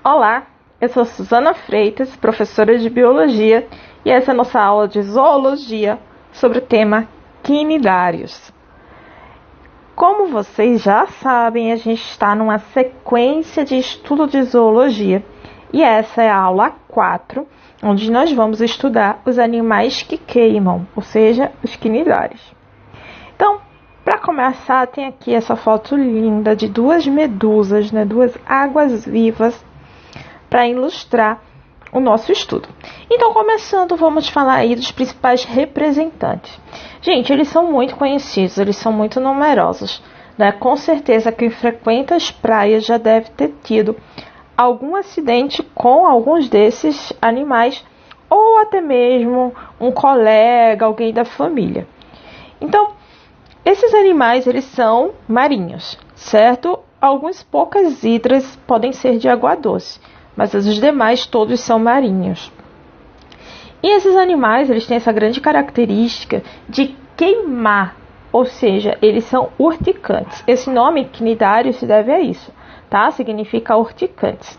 Olá, eu sou Susana Freitas, professora de Biologia, e essa é a nossa aula de Zoologia sobre o tema quinidários. Como vocês já sabem, a gente está numa sequência de estudo de Zoologia, e essa é a aula 4, onde nós vamos estudar os animais que queimam, ou seja, os quinidários. Então, para começar, tem aqui essa foto linda de duas medusas, duas águas-vivas, para ilustrar o nosso estudo. Então, começando, vamos falar aí dos principais representantes. Gente, eles são muito conhecidos, eles são muito numerosos, Com certeza quem frequenta as praias já deve ter tido algum acidente com alguns desses animais, ou até mesmo um colega, alguém da família. Então, esses animais, eles são marinhos, certo? Algumas poucas hidras podem ser de água doce, mas os demais todos são marinhos. E esses animais, eles têm essa grande característica de queimar, ou seja, eles são urticantes. Esse nome, quinidário, se deve a isso, tá? Significa urticantes.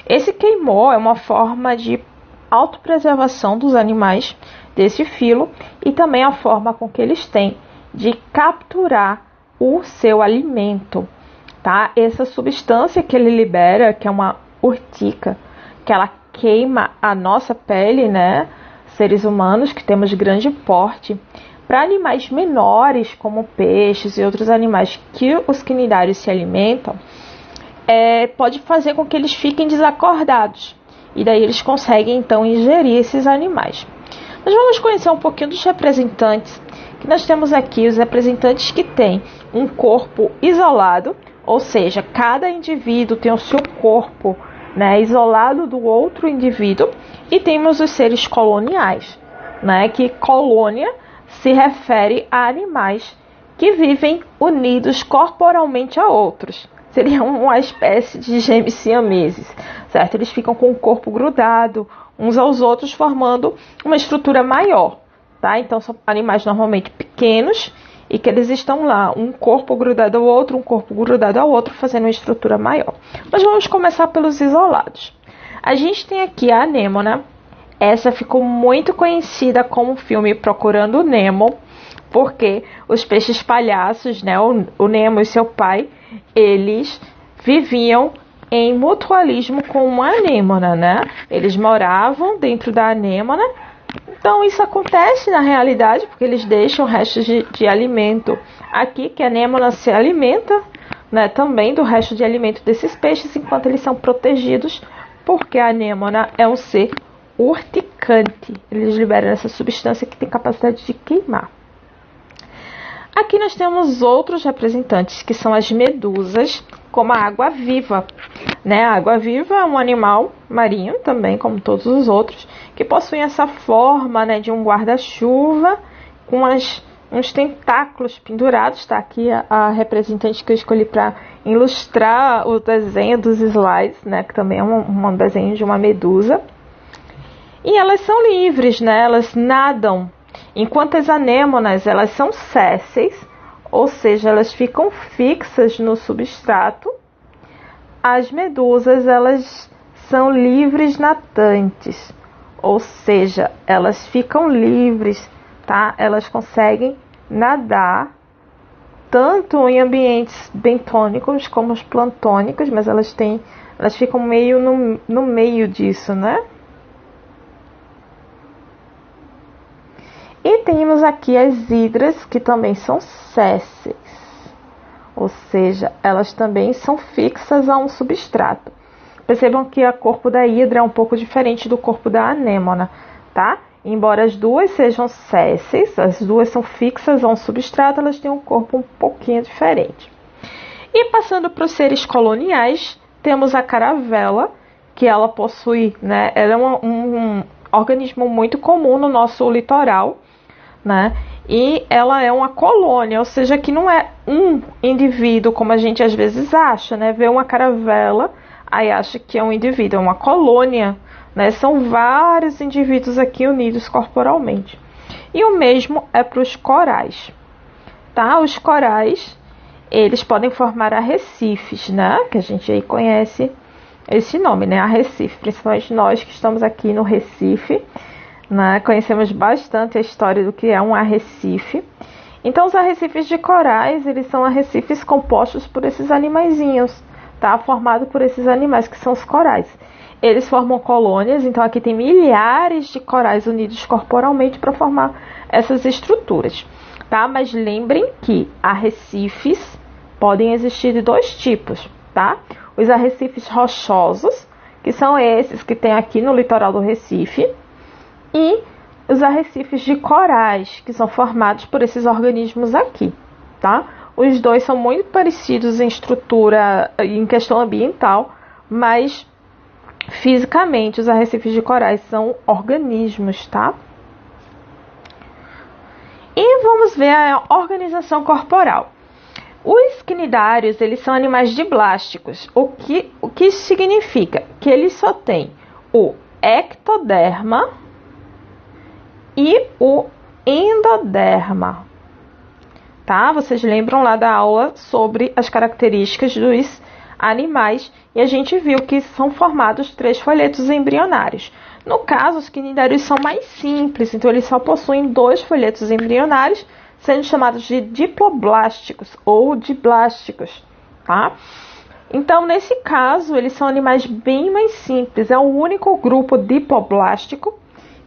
Esse queimou é uma forma de autopreservação dos animais desse filo e também a forma com que eles têm de capturar o seu alimento, tá? Essa substância que ele libera, que é uma urtica, que ela queima a nossa pele, Seres humanos que temos grande porte. Para animais menores, como peixes e outros animais que os quinidários se alimentam, pode fazer com que eles fiquem desacordados. E daí eles conseguem, então, ingerir esses animais. Nós vamos conhecer um pouquinho dos representantes, que nós temos aqui os representantes que têm um corpo isolado, ou seja, cada indivíduo tem o seu corpo, isolado do outro indivíduo, e temos os seres coloniais, que colônia se refere a animais que vivem unidos corporalmente a outros. Seria uma espécie de gêmeos siameses, certo? Eles ficam com o corpo grudado uns aos outros, formando uma estrutura maior, tá? Então, são animais normalmente pequenos e que eles estão lá, um corpo grudado ao outro, um corpo grudado ao outro, fazendo uma estrutura maior. Mas vamos começar pelos isolados. A gente tem aqui a anêmona. Essa ficou muito conhecida como o filme Procurando Nemo, porque os peixes palhaços, o Nemo e seu pai, eles viviam em mutualismo com uma anêmona, Eles moravam dentro da anêmona. Então, isso acontece na realidade, porque eles deixam restos de alimento aqui, que a anêmona se alimenta, também do resto de alimento desses peixes, enquanto eles são protegidos, porque a anêmona é um ser urticante. Eles liberam essa substância que tem capacidade de queimar. Aqui nós temos outros representantes, que são as medusas, como a água-viva. A água-viva é um animal marinho também, como todos os outros, que possuem essa forma, de um guarda-chuva com uns tentáculos pendurados. Tá aqui a representante que eu escolhi para ilustrar o desenho dos slides, que também é um desenho de uma medusa. E elas são livres, elas nadam, enquanto as anêmonas, elas são sésseis, ou seja, elas ficam fixas no substrato. As medusas, elas são livres natantes, ou seja, elas ficam livres, tá? Elas conseguem nadar tanto em ambientes bentônicos como os plantônicos, mas elas ficam meio no meio disso, E temos aqui as hidras, que também são sésseis, ou seja, elas também são fixas a um substrato. Percebam que o corpo da hidra é um pouco diferente do corpo da anêmona, tá? Embora as duas sejam sésseis, as duas são fixas a um substrato, elas têm um corpo um pouquinho diferente. E passando para os seres coloniais, temos a caravela, que ela possui, ela é um organismo muito comum no nosso litoral, E ela é uma colônia, ou seja, que não é um indivíduo, como a gente às vezes acha, Vê uma caravela, aí acha que é um indivíduo, é uma colônia, São vários indivíduos aqui unidos corporalmente. E o mesmo é para os corais, tá? Os corais, eles podem formar arrecifes, Que a gente aí conhece esse nome, né, arrecife, principalmente nós que estamos aqui no Recife, né, conhecemos bastante a história do que é um arrecife. Então, os arrecifes de corais, eles são arrecifes compostos por esses animaizinhos, tá? Formado por esses animais que são os corais. Eles formam colônias, então aqui tem milhares de corais unidos corporalmente para formar essas estruturas, tá? Mas lembrem que arrecifes podem existir de dois tipos, tá? Os arrecifes rochosos, que são esses que tem aqui no litoral do Recife, e os arrecifes de corais, que são formados por esses organismos aqui, tá? Os dois são muito parecidos em estrutura, em questão ambiental, mas fisicamente os arrecifes de corais são organismos, tá? E vamos ver a organização corporal. Os quinidários, eles são animais diblásticos. O que significa? Que eles só têm o ectoderma e o endoderma, tá? Vocês lembram lá da aula sobre as características dos animais e a gente viu que são formados 3 folhetos embrionários. No caso, os quinidários são mais simples, então eles só possuem 2 folhetos embrionários, sendo chamados de diploblásticos ou diblásticos, tá? Então, nesse caso, eles são animais bem mais simples, é o único grupo diploblástico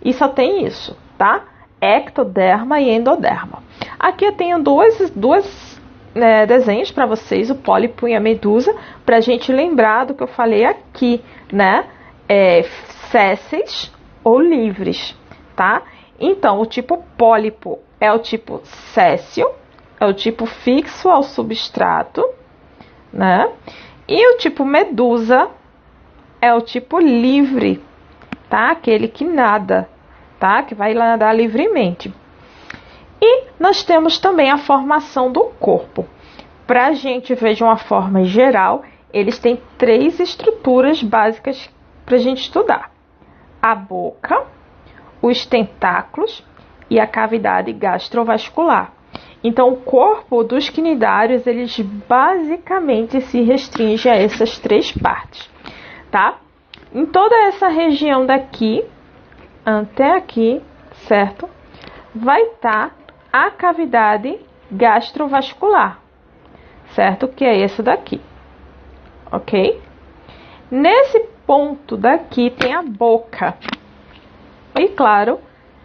e só tem isso, tá? Ectoderma e endoderma. Aqui eu tenho dois desenhos para vocês, o pólipo e a medusa, para a gente lembrar do que eu falei aqui, né? Sésseis ou livres, tá? Então, o tipo pólipo é o tipo sessile, é o tipo fixo ao substrato, né? E o tipo medusa é o tipo livre, tá? Aquele que nada, tá? Que vai nadar livremente. E nós temos também a formação do corpo. Para a gente ver de uma forma geral, eles têm 3 estruturas básicas para a gente estudar: a boca, os tentáculos e a cavidade gastrovascular. Então, o corpo dos quinidários, eles basicamente se restringe a essas 3 partes, tá? Em toda essa região daqui, até aqui, certo? Vai estar a cavidade gastrovascular, certo? Que é esse daqui, ok? Nesse ponto daqui tem a boca. E, claro,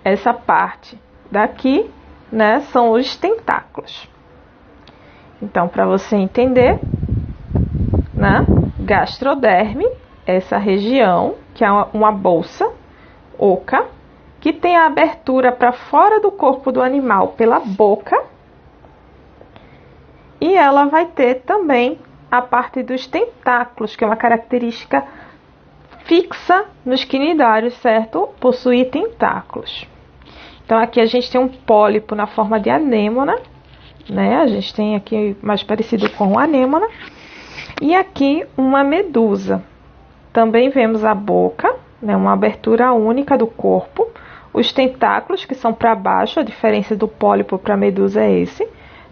essa parte daqui, né, são os tentáculos. Então, para você entender, né, gastroderme, essa região, que é uma bolsa oca, que tem a abertura para fora do corpo do animal pela boca, e ela vai ter também a parte dos tentáculos, que é uma característica fixa nos quinidários, certo? Possuir tentáculos. Então, aqui a gente tem um pólipo na forma de anêmona, né? A gente tem aqui mais parecido com a anêmona. E aqui uma medusa. Também vemos a boca, né? Uma abertura única do corpo. Os tentáculos, que são para baixo, a diferença do pólipo para a medusa é esse,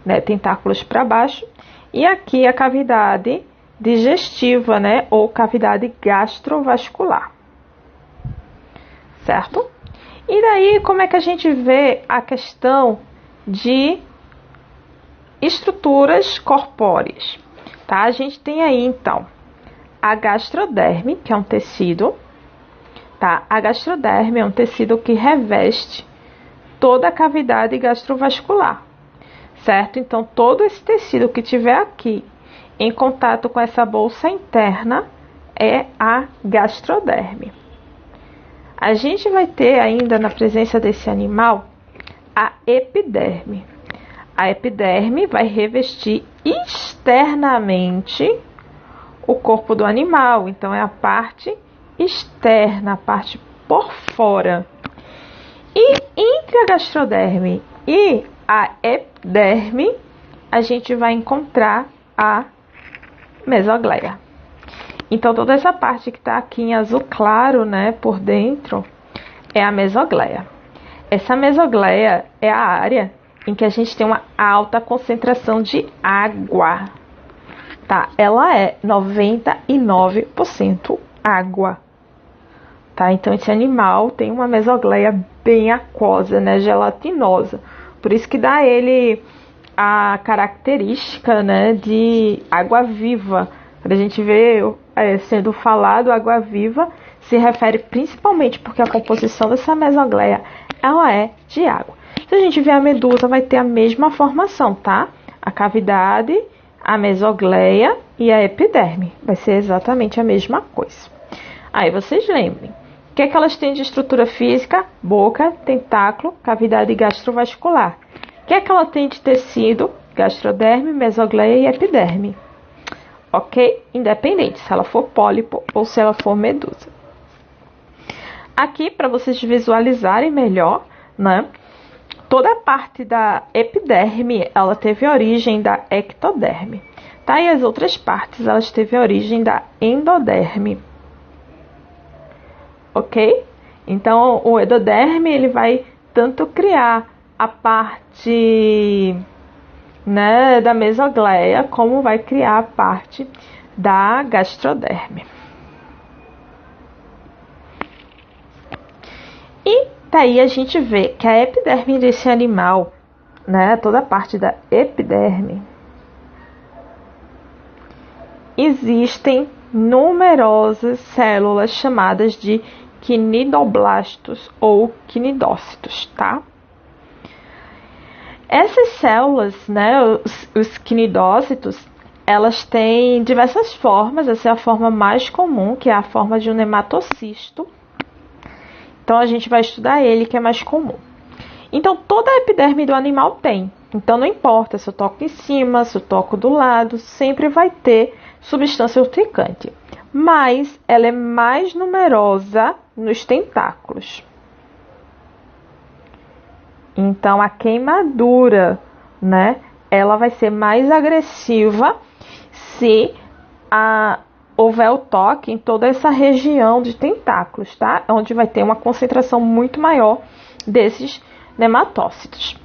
né? Tentáculos para baixo. E aqui a cavidade digestiva, né? Ou cavidade gastrovascular. Certo? E daí, como é que a gente vê a questão de estruturas corpóreas? Tá? A gente tem aí, então, a gastroderme, que é um tecido. Tá? A gastroderme é um tecido que reveste toda a cavidade gastrovascular. Certo? Então, todo esse tecido que tiver aqui em contato com essa bolsa interna é a gastroderme. A gente vai ter ainda na presença desse animal a epiderme. A epiderme vai revestir externamente o corpo do animal. Então, é a parte externa, a parte por fora. E entre a gastroderme e a epiderme, a gente vai encontrar a mesogleia. Então, toda essa parte que está aqui em azul claro, né, por dentro, é a mesogleia. Essa mesogleia é a área em que a gente tem uma alta concentração de água, tá? Ela é 99% água, tá? Então esse animal tem uma mesogleia bem aquosa, né? Gelatinosa. Por isso que dá ele a característica, né, de água viva. Quando a gente vê sendo falado água viva, se refere principalmente porque a composição dessa mesogleia ela é de água. Se a gente vê a medusa, vai ter a mesma formação, tá? A cavidade, a mesogleia e a epiderme. Vai ser exatamente a mesma coisa. Aí vocês lembrem. O que é que elas têm de estrutura física? Boca, tentáculo, cavidade gastrovascular. O que é que ela tem de tecido? Gastroderme, mesogleia e epiderme. Ok? Independente se ela for pólipo ou se ela for medusa. Aqui, para vocês visualizarem melhor, né? Toda a parte da epiderme, ela teve origem da ectoderme, tá? E as outras partes, elas teve origem da endoderme. Ok? Então, o endoderme, ele vai tanto criar a parte, né, da mesogleia, como vai criar a parte da gastroderme. E daí a gente vê que a epiderme desse animal, né, toda a parte da epiderme, existem numerosas células chamadas de quinidoblastos ou quinidócitos, tá? Essas células, né, os quinidócitos, elas têm diversas formas. Essa é a forma mais comum, que é a forma de um nematocisto. Então, a gente vai estudar ele, que é mais comum. Então, toda a epiderme do animal tem. Então, não importa se eu toco em cima, se eu toco do lado, sempre vai ter substância urticante. Mas ela é mais numerosa nos tentáculos. Então, a queimadura, né, ela vai ser mais agressiva se houver o toque em toda essa região de tentáculos, tá? Onde vai ter uma concentração muito maior desses nematócitos.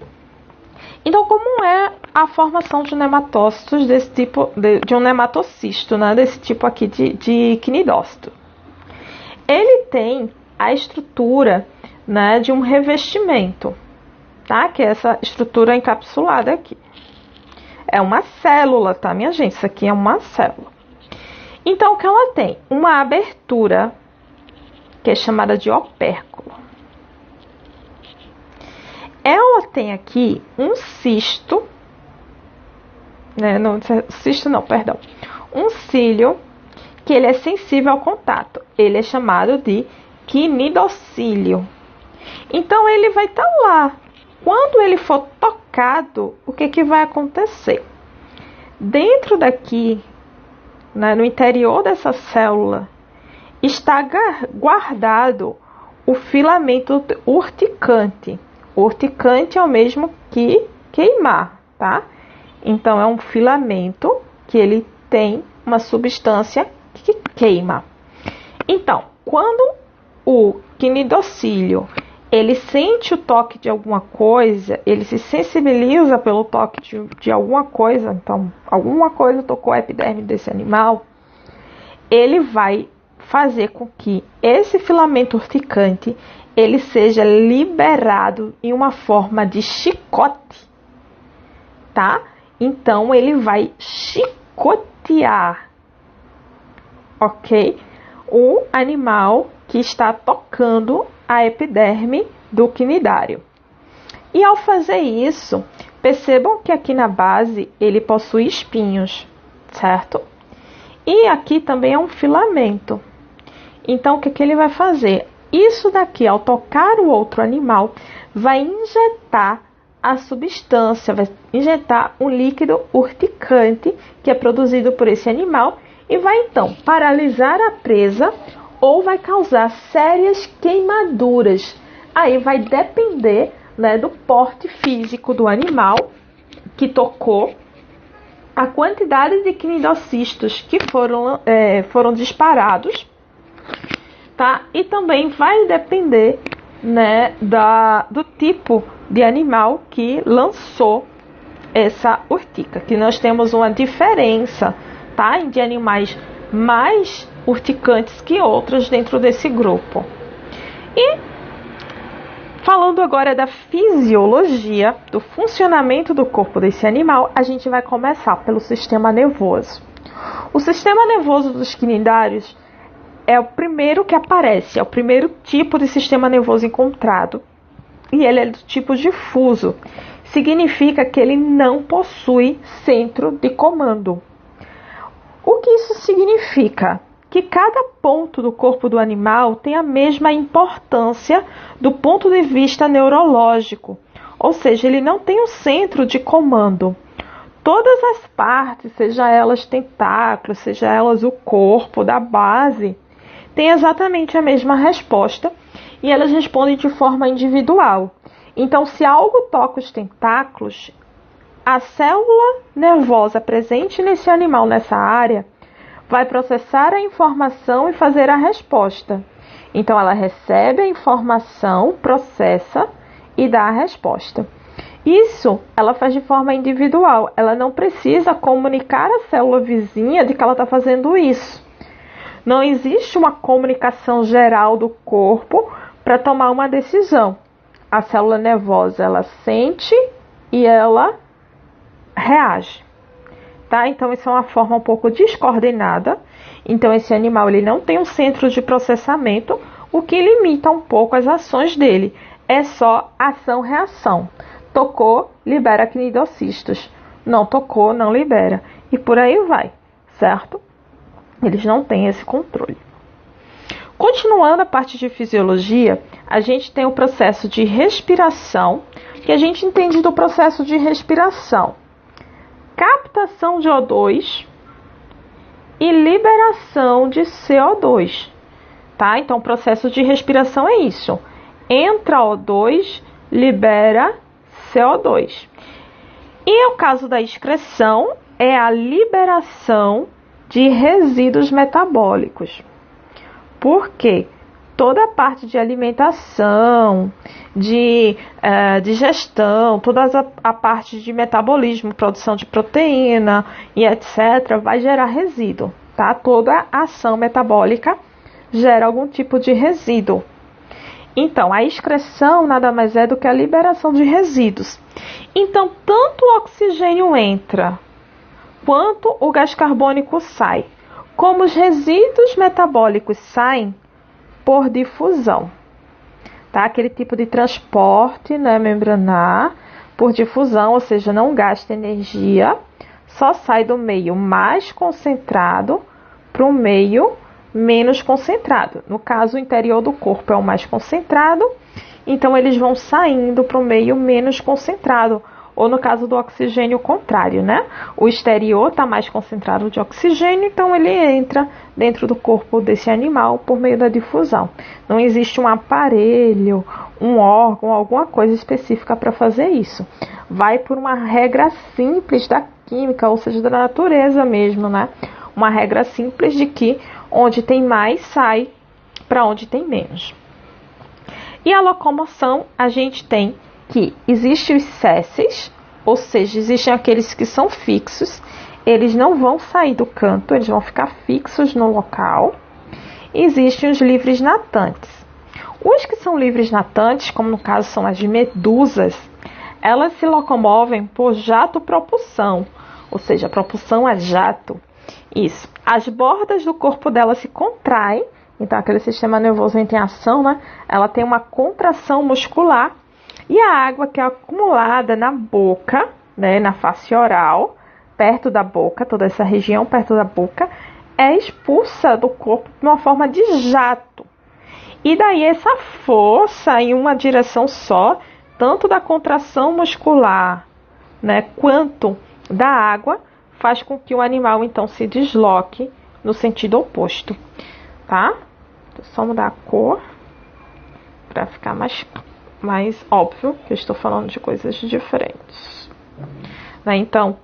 Então, como é a formação de nematócitos desse tipo, de um nematocisto, né? Desse tipo aqui de quinidócito? Ele tem a estrutura, né, de um revestimento, tá? Que é essa estrutura encapsulada aqui. É uma célula, tá, minha gente? Isso aqui é uma célula. Então, o que ela tem? Uma abertura, que é chamada de opérculo. Ela tem aqui um cisto, né? Não, cisto não, perdão. Um cílio, que ele é sensível ao contato. Ele é chamado de quinidocílio. Então, ele vai estar lá. Quando ele for tocado, o que vai acontecer? Dentro daqui, né, no interior dessa célula, está guardado o filamento urticante. O urticante é o mesmo que queimar, tá? Então, é um filamento que ele tem uma substância que queima. Então, quando o quinidocílio ele sente o toque de alguma coisa, ele se sensibiliza pelo toque de alguma coisa, então, alguma coisa tocou a epiderme desse animal, ele vai fazer com que esse filamento urticante, ele seja liberado em uma forma de chicote, tá? Então, ele vai chicotear, ok? O animal que está tocando a epiderme do quinidário. E ao fazer isso, percebam que aqui na base ele possui espinhos, certo? E aqui também é um filamento. Então, o que ele vai fazer? Isso daqui, ao tocar o outro animal, vai injetar a substância, vai injetar um líquido urticante que é produzido por esse animal e vai então paralisar a presa ou vai causar sérias queimaduras. Aí vai depender, né, do porte físico do animal que tocou, a quantidade de quinidocistos que foram disparados, tá? E também vai depender, né, do tipo de animal que lançou essa urtica, que nós temos uma diferença, tá? De animais mais urticantes que outros dentro desse grupo. E falando agora da fisiologia, do funcionamento do corpo desse animal, a gente vai começar pelo sistema nervoso. O sistema nervoso dos quinidários é o primeiro que aparece, é o primeiro tipo de sistema nervoso encontrado, e ele é do tipo difuso. Significa que ele não possui centro de comando. O que isso significa? Que cada ponto do corpo do animal tem a mesma importância do ponto de vista neurológico, ou seja, ele não tem um centro de comando. Todas as partes, seja elas tentáculos, seja elas o corpo da base, têm exatamente a mesma resposta e elas respondem de forma individual. Então, se algo toca os tentáculos, a célula nervosa presente nesse animal, nessa área, vai processar a informação e fazer a resposta. Então, ela recebe a informação, processa e dá a resposta. Isso ela faz de forma individual. Ela não precisa comunicar à célula vizinha de que ela está fazendo isso. Não existe uma comunicação geral do corpo para tomar uma decisão. A célula nervosa, ela sente e ela reage. Tá? Então, isso é uma forma um pouco descoordenada. Então, esse animal ele não tem um centro de processamento, o que limita um pouco as ações dele. É só ação-reação. Tocou, libera cnidocistos. Não tocou, não libera. E por aí vai, certo? Eles não têm esse controle. Continuando a parte de fisiologia, a gente tem o processo de respiração, que a gente entende do processo de respiração. Captação de O2 e liberação de CO2, tá? Então, o processo de respiração é isso. Entra O2, libera CO2. E o caso da excreção é a liberação de resíduos metabólicos. Por quê? Toda a parte de alimentação, de digestão, toda a parte de metabolismo, produção de proteína e etc. vai gerar resíduo, tá? Toda a ação metabólica gera algum tipo de resíduo. Então, a excreção nada mais é do que a liberação de resíduos. Então, tanto o oxigênio entra, quanto o gás carbônico sai. Como os resíduos metabólicos saem por difusão, tá? Aquele tipo de transporte, né, membranar por difusão, ou seja, não gasta energia, só sai do meio mais concentrado para o meio menos concentrado. No caso, o interior do corpo é o mais concentrado, então eles vão saindo para o meio menos concentrado. Ou no caso do oxigênio, o contrário, né? O exterior está mais concentrado de oxigênio, então ele entra dentro do corpo desse animal por meio da difusão. Não existe um aparelho, um órgão, alguma coisa específica para fazer isso. Vai por uma regra simples da química, ou seja, da natureza mesmo, né? Uma regra simples de que onde tem mais, sai para onde tem menos. E a locomoção, a gente tem que existem os cesses, ou seja, existem aqueles que são fixos, eles não vão sair do canto, eles vão ficar fixos no local. Existem os livres natantes. Os que são livres natantes, como no caso são as medusas, elas se locomovem por jato-propulsão, ou seja, propulsão a jato. Isso. As bordas do corpo dela se contraem, então aquele sistema nervoso entra em ação, né? Ela tem uma contração muscular. E a água que é acumulada na boca, né, na face oral, perto da boca, toda essa região perto da boca, é expulsa do corpo de uma forma de jato. E daí essa força em uma direção só, tanto da contração muscular, né, quanto da água, faz com que o animal então se desloque no sentido oposto, tá? Vou só mudar a cor para ficar mais óbvio que eu estou falando de coisas diferentes. Né? Então,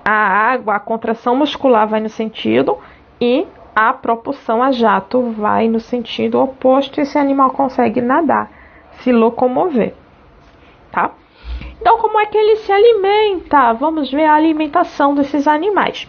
a água, a contração muscular vai no sentido e a propulsão a jato vai no sentido oposto e esse animal consegue nadar, se locomover, tá? Então, como é que ele se alimenta? Vamos ver a alimentação desses animais.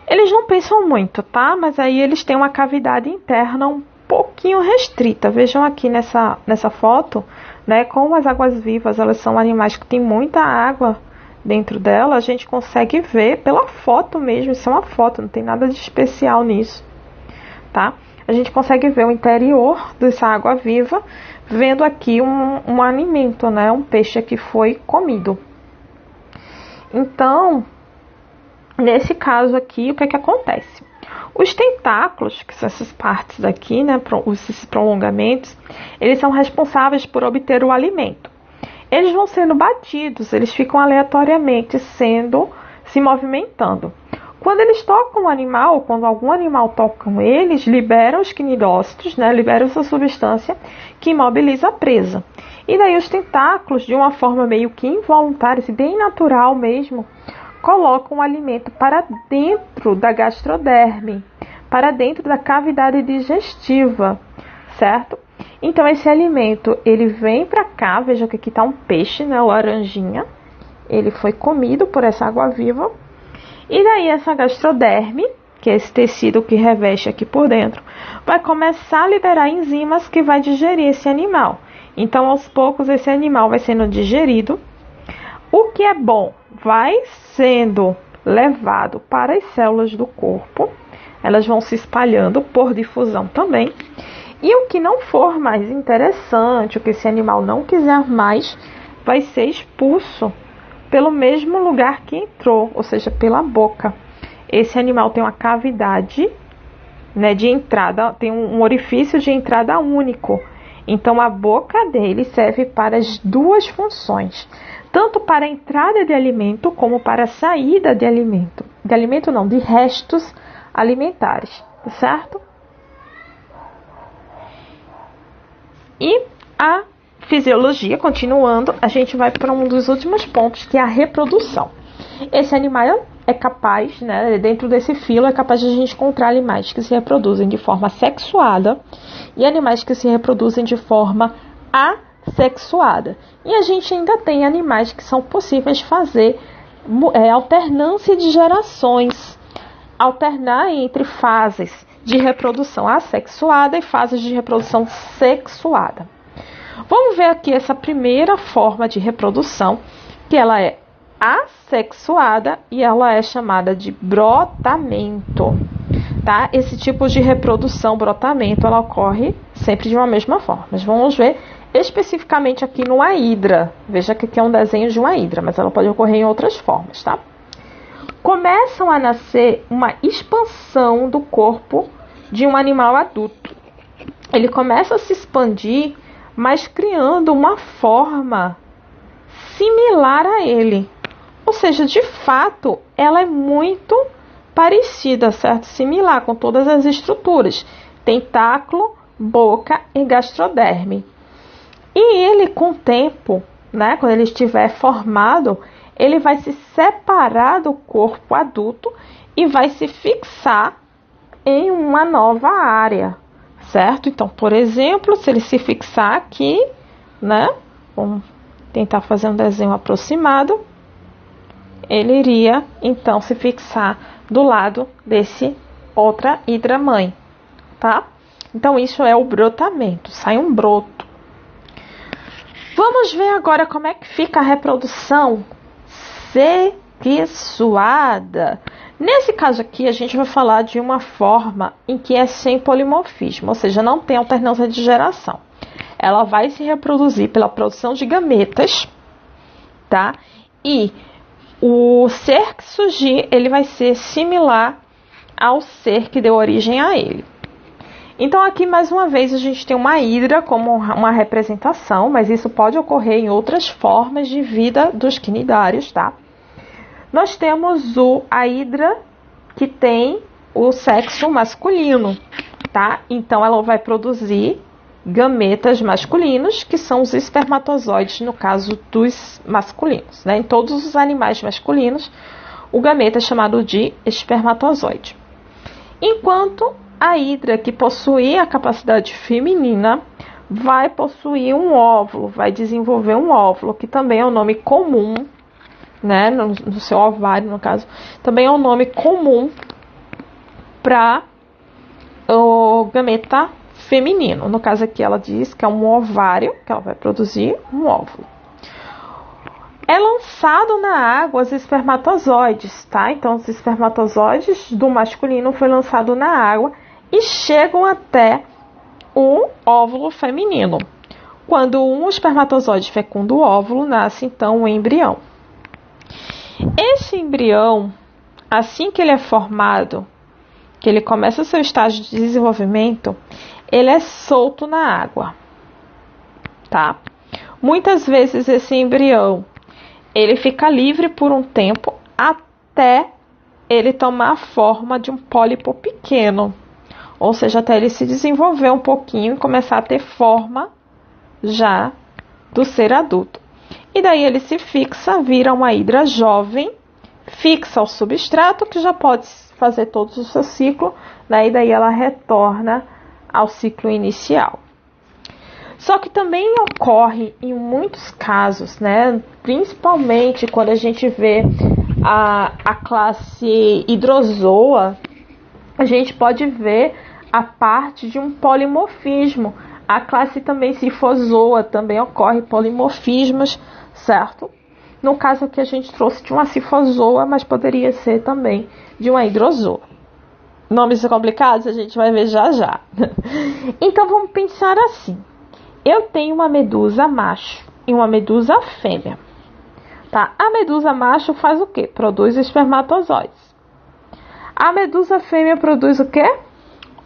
Eles não pensam muito, tá? Mas aí eles têm uma cavidade interna um pouquinho restrita. Vejam aqui nessa foto, né? Como as águas-vivas, elas são animais que têm muita água dentro dela, a gente consegue ver pela foto mesmo. Isso é uma foto, não tem nada de especial nisso, tá? A gente consegue ver o interior dessa água-viva, vendo aqui um alimento, né? Um peixe que foi comido. Então, nesse caso aqui, o que é que acontece? Os tentáculos, que são essas partes aqui, né, esses prolongamentos, eles são responsáveis por obter o alimento. Eles vão sendo batidos, eles ficam aleatoriamente se movimentando. Quando eles tocam o animal, quando algum animal toca eles, liberam os quinidócitos, né, liberam essa substância que imobiliza a presa. E daí os tentáculos, de uma forma meio que involuntária, bem natural mesmo, colocam o alimento para dentro da gastroderme, para dentro da cavidade digestiva, certo? Então esse alimento, ele vem para cá, veja que aqui está um peixe, né, laranjinha, ele foi comido por essa água-viva, e daí essa gastroderme, que é esse tecido que reveste aqui por dentro, vai começar a liberar enzimas que vai digerir esse animal. Então aos poucos esse animal vai sendo digerido. O que é bom, vai sendo levado para as células do corpo, elas vão se espalhando por difusão também. E o que não for mais interessante, o que esse animal não quiser mais, vai ser expulso pelo mesmo lugar que entrou, ou seja, pela boca. Esse animal tem uma cavidade, né, de entrada, tem um orifício de entrada único. Então a boca dele serve para as duas funções, tanto para a entrada de alimento como para a saída de alimento. De alimento não, de restos alimentares, certo? E a fisiologia, continuando, a gente vai para um dos últimos pontos, que é a reprodução. Esse animal é capaz, né, dentro desse filo, é capaz de a gente encontrar animais que se reproduzem de forma sexuada e animais que se reproduzem de forma assexuada. E a gente ainda tem animais que são possíveis fazer alternância de gerações, alternar entre fases de reprodução assexuada e fases de reprodução sexuada. Vamos ver aqui essa primeira forma de reprodução, que ela é assexuada e ela é chamada de brotamento, tá? Esse tipo de reprodução, brotamento, ela ocorre sempre de uma mesma forma. Mas vamos ver especificamente aqui numa hidra. Veja que aqui é um desenho de uma hidra, mas ela pode ocorrer em outras formas, tá? Começam a nascer uma expansão do corpo de um animal adulto. Ele começa a se expandir, mas criando uma forma similar a ele. Ou seja, de fato, ela é muito parecida, certo? Similar, com todas as estruturas. Tentáculo, boca e gastroderme. E ele, com o tempo, né, quando ele estiver formado, ele vai se separar do corpo adulto e vai se fixar em uma nova área, certo? Então, por exemplo, se ele se fixar aqui, né, vamos tentar fazer um desenho aproximado, ele iria, então, se fixar do lado desse outra hidra mãe, tá? Então, isso é o brotamento, sai um broto. Vamos ver agora como é que fica a reprodução sexuada. Nesse caso aqui, a gente vai falar de uma forma em que é sem polimorfismo, ou seja, não tem alternância de geração. Ela vai se reproduzir pela produção de gametas, tá? E o ser que surgir, ele vai ser similar ao ser que deu origem a ele. Então, aqui, mais uma vez, a gente tem uma hidra como uma representação, mas isso pode ocorrer em outras formas de vida dos quinidários, tá? Nós temos a hidra que tem o sexo masculino, tá? Então, ela vai produzir gametas masculinos, que são os espermatozoides, no caso dos masculinos, né? Em todos os animais masculinos, o gameta é chamado de espermatozoide. Enquanto a hidra que possui a capacidade feminina vai possuir um óvulo, vai desenvolver um óvulo, que também é um nome comum, né, no seu ovário, no caso, também é um nome comum para o gameta feminino. No caso aqui ela diz que é um ovário, que ela vai produzir um óvulo. É lançado na água os espermatozoides, tá? Então os espermatozoides do masculino foi lançado na água e chegam até o óvulo feminino. Quando um espermatozoide fecunda o óvulo, nasce então o embrião. Esse embrião, assim que ele é formado, que ele começa o seu estágio de desenvolvimento, ele é solto na água, tá? Muitas vezes esse embrião, ele fica livre por um tempo até ele tomar a forma de um pólipo pequeno, ou seja, até ele se desenvolver um pouquinho e começar a ter forma já do ser adulto. E daí ele se fixa, vira uma hidra jovem, fixa ao substrato, que já pode fazer todo o seu ciclo, né? E daí ela retorna ao ciclo inicial. Só que também ocorre em muitos casos, né? Principalmente quando a gente vê a classe hidrozoa, a gente pode ver a parte de um polimorfismo. A classe também cifozoa também ocorre polimorfismos, certo? No caso aqui a gente trouxe de uma cifozoa, mas poderia ser também de uma hidrozoa. Nomes complicados a gente vai ver já já. Então vamos pensar assim. Eu tenho uma medusa macho e uma medusa fêmea. Tá? A medusa macho faz o quê? Produz espermatozoides. A medusa fêmea produz o quê?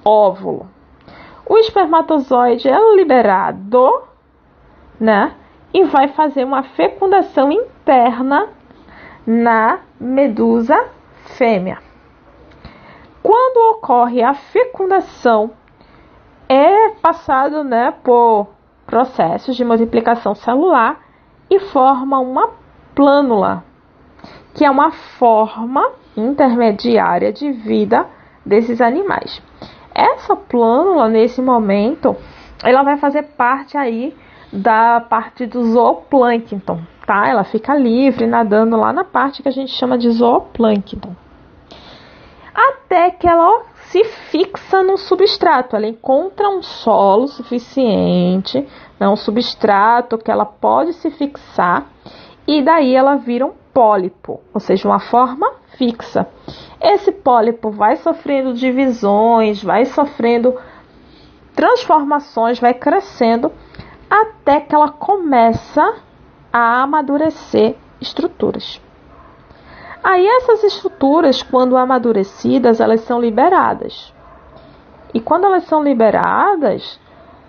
Óvulo. O espermatozoide é liberado, né? E vai fazer uma fecundação interna na medusa fêmea. Quando ocorre a fecundação, é passado, né, por processos de multiplicação celular e forma uma plânula, que é uma forma intermediária de vida desses animais. Essa plânula, nesse momento, ela vai fazer parte aí da parte do zooplâncton, tá? Ela fica livre, nadando lá na parte que a gente chama de zooplâncton. Até que ela se fixa no substrato, ela encontra um solo suficiente, né, um substrato que ela pode se fixar, e daí ela vira um pólipo, ou seja, uma forma fixa. Esse pólipo vai sofrendo divisões, vai sofrendo transformações, vai crescendo, até que ela começa a amadurecer estruturas. Aí essas estruturas, quando amadurecidas, elas são liberadas. E quando elas são liberadas,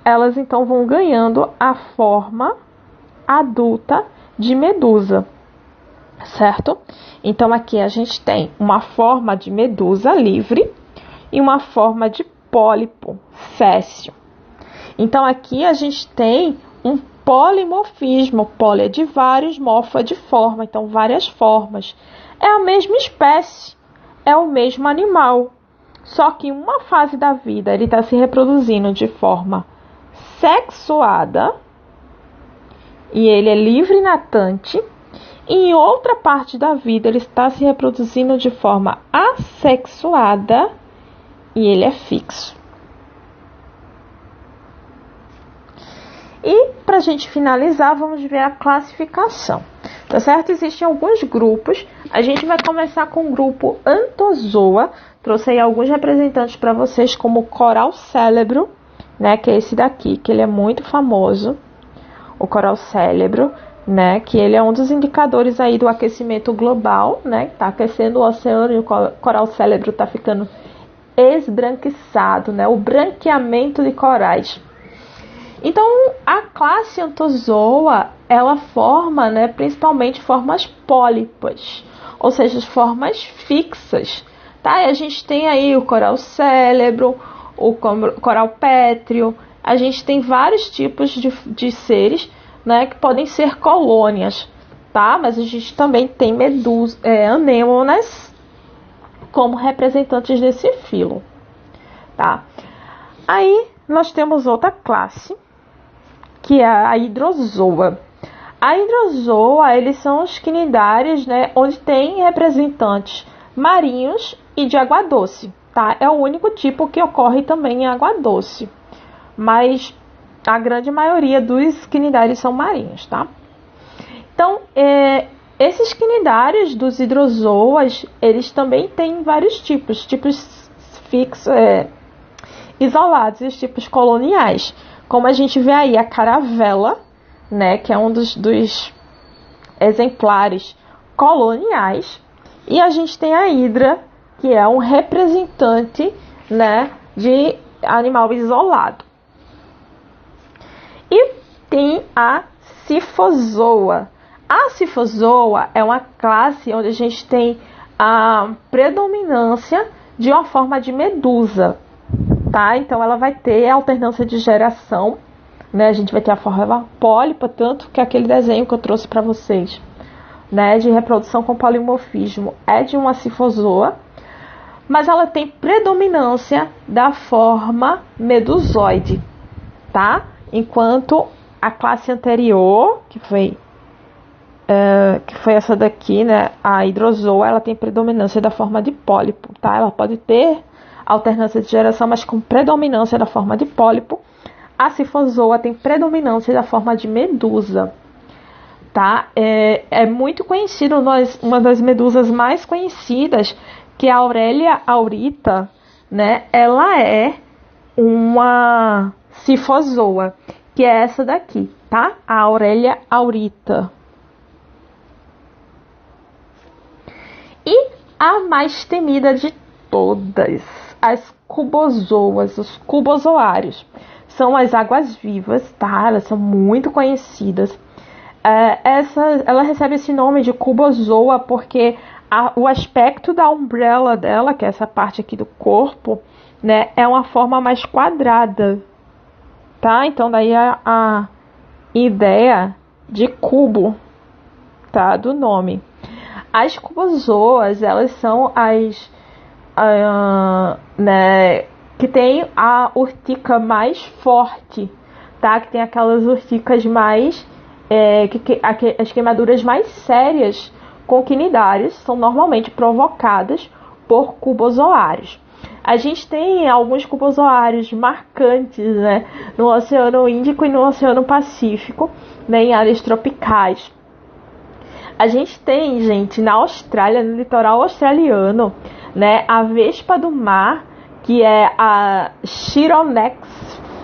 elas então vão ganhando a forma adulta de medusa, certo? Então aqui a gente tem uma forma de medusa livre e uma forma de pólipo fécil. Então aqui a gente tem um polimorfismo, poli é de vários, morfo é de forma, então várias formas. É a mesma espécie, é o mesmo animal, só que em uma fase da vida ele está se reproduzindo de forma sexuada e ele é livre e natante, e em outra parte da vida ele está se reproduzindo de forma assexuada e ele é fixo. E para a gente finalizar, vamos ver a classificação. Tá certo? Existem alguns grupos. A gente vai começar com o grupo Anthozoa. Trouxe aí alguns representantes para vocês, como o coral cérebro, né? Que é esse daqui, que ele é muito famoso. O coral cérebro, né? Que ele é um dos indicadores aí do aquecimento global, né? Tá aquecendo o oceano e o coral cérebro tá ficando esbranquiçado, né? O branqueamento de corais. Então, a classe Anthozoa, ela forma, né, principalmente formas pólipas, ou seja, formas fixas, tá? E a gente tem aí o coral cérebro, o coral pétreo, a gente tem vários tipos de seres, né, que podem ser colônias, tá? Mas a gente também tem anêmonas como representantes desse filo, tá? Aí, nós temos outra classe, que é a hidrozoa. A hidrozoa, eles são os quinidários, né, onde tem representantes marinhos e de água doce. tá? É o único tipo que ocorre também em água doce, mas a grande maioria dos quinidários são marinhos, tá? Então, esses quinidários dos hidrozoas, eles também têm vários tipos fixos, isolados e os tipos coloniais. Como a gente vê aí a caravela, né, que é um dos exemplares coloniais, e a gente tem a hidra, que é um representante, né, de animal isolado. E tem a Scyphozoa. A Scyphozoa é uma classe onde a gente tem a predominância de uma forma de medusa, tá? Então ela vai ter alternância de geração, né? A gente vai ter a forma pólipa, tanto que aquele desenho que eu trouxe para vocês, né, de reprodução com polimorfismo é de uma Scyphozoa, mas ela tem predominância da forma medusoide, tá? Enquanto a classe anterior, que foi essa daqui, né, a hidrozoa, ela tem predominância da forma de pólipo, tá? Ela pode ter alternância de geração, mas com predominância da forma de pólipo. A Scyphozoa tem predominância da forma de medusa, tá? É muito conhecido, uma das medusas mais conhecidas, que é a Aurelia aurita, né? Ela é uma Scyphozoa, que é essa daqui, tá? A Aurelia aurita. E a mais temida de todas, as cubozoas, os cubozoários. São as águas-vivas, tá? Elas são muito conhecidas. Ela recebe esse nome de cubozoa porque o aspecto da umbrella dela, que é essa parte aqui do corpo, né, é uma forma mais quadrada, tá? Então daí a ideia de cubo, tá, do nome. As cubozoas, elas são né, que tem a urtica mais forte, tá? Que tem aquelas urticas mais as queimaduras mais sérias com quinidários são normalmente provocadas por cubozoários. A gente tem alguns cubozoários marcantes, né, no Oceano Índico e no Oceano Pacífico, né, em áreas tropicais. A gente tem, gente, na Austrália, no litoral australiano, né, a vespa do mar, que é a Chironex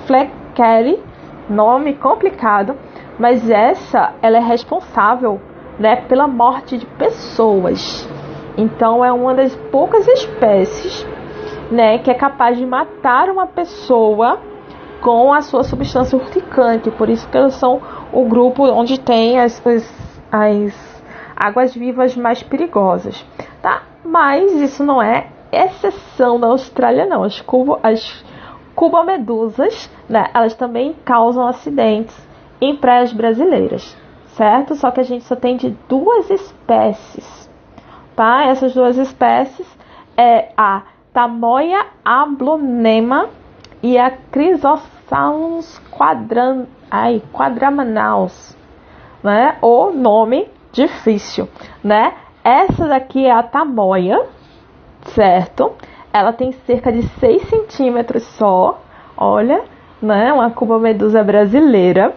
fleckeri, nome complicado, mas ela é responsável, né, pela morte de pessoas. Então é uma das poucas espécies, né, que é capaz de matar uma pessoa com a sua substância urticante. Por isso que elas são o grupo onde tem as águas-vivas mais perigosas, tá? Mas isso não é exceção da Austrália, não. As cubomedusas, né, elas também causam acidentes em praias brasileiras, certo? Só que a gente só tem de 2 espécies, tá? Essas 2 espécies é a Tamoia ablonema e a Chrysosalus quadramanaus, né? O nome difícil, né? Essa daqui é a tamoia, certo? Ela tem cerca de 6 centímetros só, olha, né? Uma cubomedusa brasileira.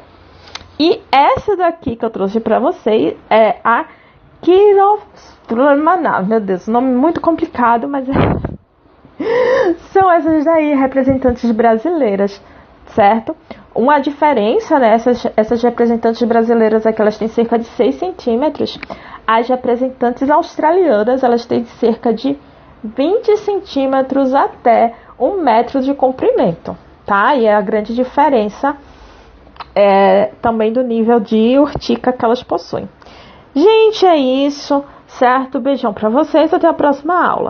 E essa daqui que eu trouxe para vocês é a Chirostromana. Meu Deus, nome muito complicado, mas são essas daí representantes brasileiras, certo? Uma diferença, né? Essas representantes brasileiras é que elas têm cerca de 6 centímetros. As representantes australianas, elas têm cerca de 20 centímetros até 1 metro de comprimento, tá? E é a grande diferença também do nível de urtica que elas possuem. Gente, é isso, certo? Beijão pra vocês, até a próxima aula.